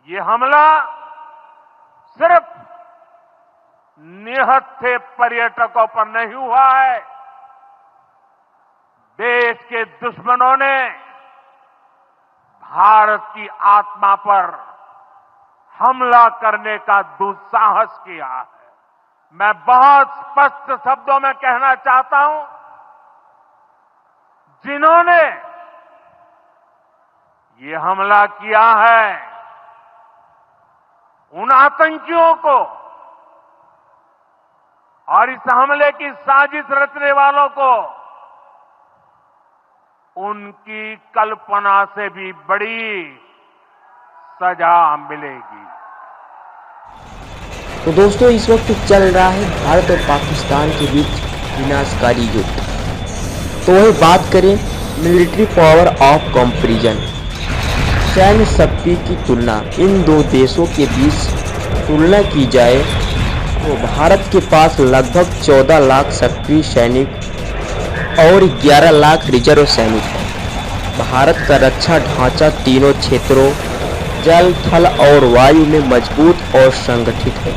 ये हमला सिर्फ निहत्थे पर्यटकों पर नहीं हुआ है, देश के दुश्मनों ने भारत की आत्मा पर हमला करने का दुस्साहस किया है। मैं बहुत स्पष्ट शब्दों में कहना चाहता हूं, जिन्होंने ये हमला किया है, उन आतंकियों को और इस हमले की साजिश रचने वालों को उनकी कल्पना से भी बड़ी सजा मिलेगी। तो दोस्तों, इस वक्त चल रहा है भारत और पाकिस्तान के बीच विनाशकारी युद्ध। तो वही बात करें मिलिट्री पावर ऑफ कंपैरिजन, सैन्य शक्ति की तुलना, इन दो देशों के बीच तुलना की जाए तो भारत के पास लगभग 14 लाख सक्रिय सैनिक और 11 लाख रिजर्व सैनिक हैं। भारत का रक्षा ढांचा तीनों क्षेत्रों जल, थल और वायु में मजबूत और संगठित है।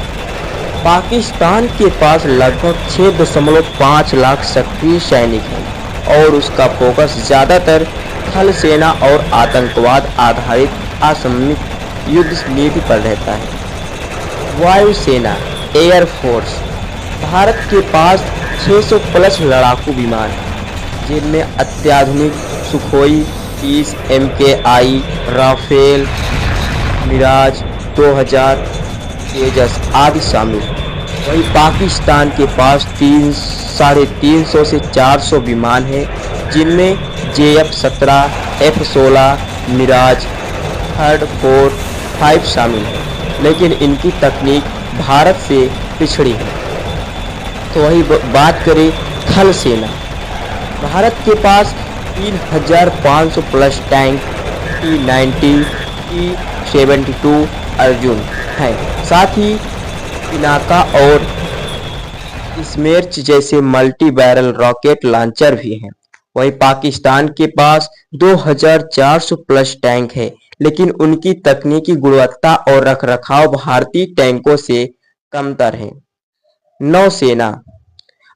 पाकिस्तान के पास लगभग 6.5 लाख सक्रिय सैनिक हैं और उसका फोकस ज़्यादातर थल सेना और आतंकवाद आधारित असममित युद्ध नीति पर रहता है। वायुसेना, एयरफोर्स, भारत के पास 600 प्लस लड़ाकू विमान हैं, जिनमें अत्याधुनिक सुखोई 30, MKI, राफेल, मिराज 2000, तेजस आदि शामिल हैं। वहीं पाकिस्तान के पास 350 से 400 विमान हैं, जिनमें JF-17, F-16, मिराज, थर्ड, 4, 5 शामिल हैं, लेकिन इनकी तकनीक भारत से पिछड़ी है। तो वही बात करें थल सेना, भारत के पास 3500 plus tank T-90, T-72 Arjun है। साथ ही पिनाका और स्मेर्च जैसे मल्टी बैरल रॉकेट लॉन्चर भी हैं। वहीं पाकिस्तान के पास 2400 प्लस टैंक है, लेकिन उनकी तकनीकी गुणवत्ता और रखरखाव भारतीय टैंकों से कमतर है। नौसेना,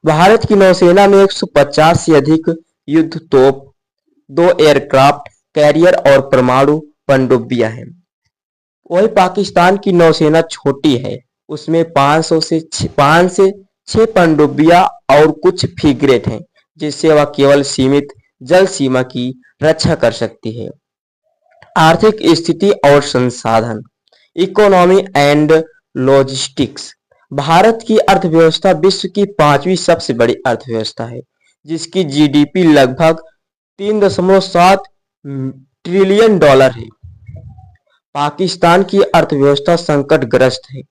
भारत की नौसेना में 150 से अधिक युद्ध तोप, 2 एयरक्राफ्ट कैरियर और परमाणु पनडुब्बियां हैं। वही पाकिस्तान की नौसेना छोटी है, उसमें 5 से 6 पनडुब्बियां और कुछ फ्रिगेट हैं, जिससे वह केवल सीमित जल सीमा की रक्षा कर सकती है। आर्थिक स्थिति और संसाधन, इकोनॉमी एंड लॉजिस्टिक्स, भारत की अर्थव्यवस्था विश्व की 5वीं सबसे बड़ी अर्थव्यवस्था है, जिसकी GDP लगभग 3.7 ट्रिलियन डॉलर है। पाकिस्तान की अर्थव्यवस्था संकटग्रस्त है,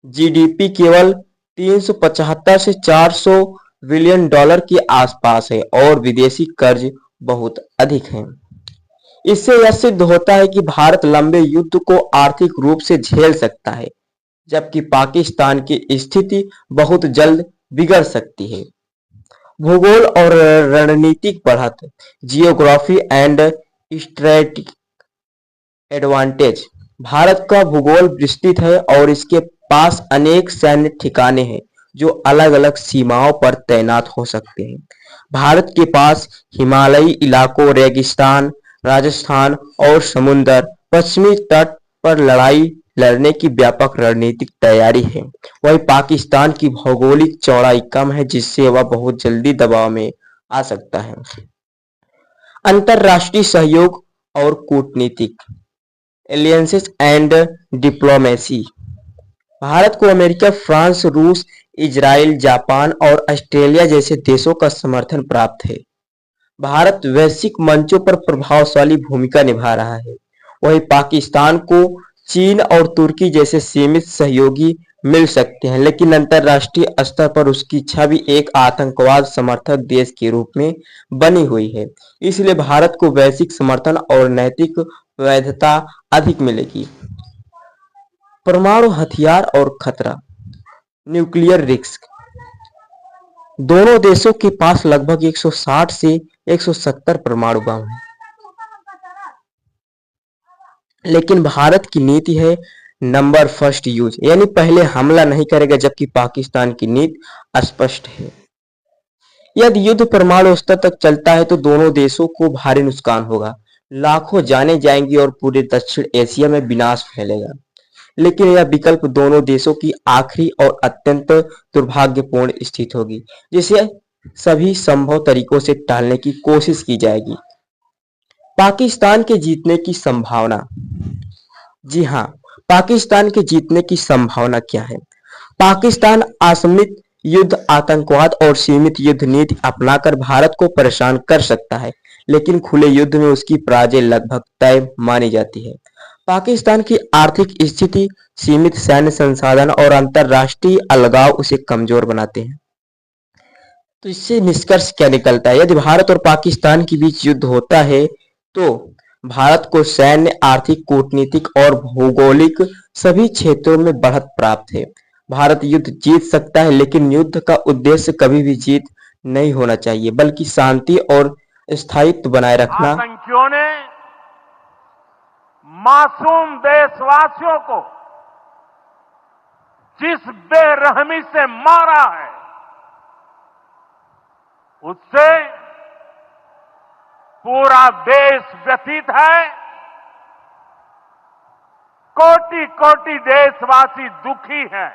GDP केवल 375 से 400 बिलियन डॉलर के आसपास है और विदेशी कर्ज बहुत अधिक है। इससे यह सिद्ध होता है कि भारत लंबे युद्ध को आर्थिक रूप से झेल सकता है, जबकि पाकिस्तान की स्थिति बहुत जल्द बिगड़ सकती है। भूगोल और रणनीतिक बढ़त, geography and strategic advantage, Bharat का भूगोल विस्तृत है और इसके पास अनेक सैन्य ठिकाने हैं जो अलग अलग सीमाओं पर तैनात हो सकते हैं। भारत के पास हिमालयी इलाकों, रेगिस्तान, राजस्थान और समुद्र पश्चिमी तट पर लड़ाई लड़ने की व्यापक रणनीतिक तैयारी है। वहीं पाकिस्तान की भौगोलिक चौड़ाई कम है, जिससे वह बहुत जल्दी दबाव में आ सकता है। अंतर्राष्ट्रीय सहयोग और कूटनीतिक, एलियंसेस एंड डिप्लोमेसी, भारत को अमेरिका, फ्रांस, रूस, इजराइल, जापान और ऑस्ट्रेलिया जैसे देशों का समर्थन प्राप्त है। भारत वैश्विक मंचों पर प्रभावशाली भूमिका निभा रहा है। वहीं पाकिस्तान को चीन और तुर्की जैसे सीमित सहयोगी मिल सकते हैं, लेकिन अंतर्राष्ट्रीय स्तर पर उसकी छवि एक आतंकवाद समर्थक देश के रूप में बनी हुई है। इसलिए भारत को वैश्विक समर्थन और नैतिक वैधता अधिक मिलेगी। परमाणु हथियार और खतरा, न्यूक्लियर रिस्क, दोनों देशों के पास लगभग 160 से 170 परमाणु बम हैं। लेकिन भारत की नीति है नंबर फर्स्ट यूज, यानी पहले हमला नहीं करेगा, जबकि पाकिस्तान की नीति स्पष्ट है। यदि युद्ध परमाणु स्तर तक चलता है तो दोनों देशों को भारी नुकसान होगा, लाखों जानें जाएंगी और पूरे दक्षिण एशिया में विनाश फैलेगा। लेकिन यह विकल्प दोनों देशों की आखिरी और अत्यंत दुर्भाग्यपूर्ण स्थिति होगी, जिसे सभी संभव तरीकों से टालने की कोशिश की जाएगी। पाकिस्तान के जीतने की संभावना। जी हाँ, पाकिस्तान के जीतने की संभावना क्या है? पाकिस्तान असममित युद्ध, आतंकवाद और सीमित युद्ध नीति अपनाकर भारत को परेशान कर सकता है, लेकिन खुले युद्ध में उसकी पराजय लगभग तय मानी जाती है। पाकिस्तान की आर्थिक स्थिति, सीमित सैन्य संसाधन और अंतर्राष्ट्रीय अलगाव उसे कमजोर बनाते हैं। तो इससे निष्कर्ष क्या निकलता है? यदि भारत और पाकिस्तान के बीच युद्ध होता है तो भारत को सैन्य, आर्थिक, कूटनीतिक और भौगोलिक सभी क्षेत्रों में बढ़त प्राप्त है। भारत युद्ध जीत सकता है, लेकिन युद्ध का उद्देश्य कभी भी जीत नहीं होना चाहिए, बल्कि शांति और स्थायित्व बनाए रखना। आतंकियों ने मासूम देशवासियों को जिस बेरहमी से मारा है, उससे पूरा देश व्यथित है। कोटि कोटि देशवासी दुखी हैं।